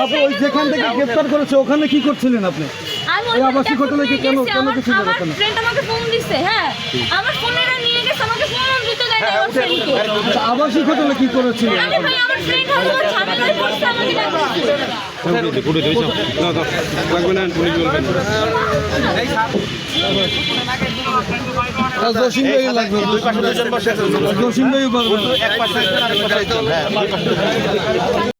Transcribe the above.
আপু ওই যেখান থেকে গ্রেফতার করেছে ওখানে কি করছিলেন আপনি? ওই আবাসিক হোটেলে কি কেন গেছিলেন ওখানে? ফ্রেন্ড আমাকে ফোন দিছে, হ্যাঁ আমার ফোনটা নিয়ে গেছে, আমাকে ফোন দিতে দেয় না আমার ফ্রেন্ডকে। আচ্ছা, আবাসিক হোটেলে কি করেছিলেন? আরে ভাই আমার ফ্রেন্ড হলো ঝামেলায় পড়ছে, আমাকে ডাকছে। জসিম ভাই লাগবে, জসিম ভাই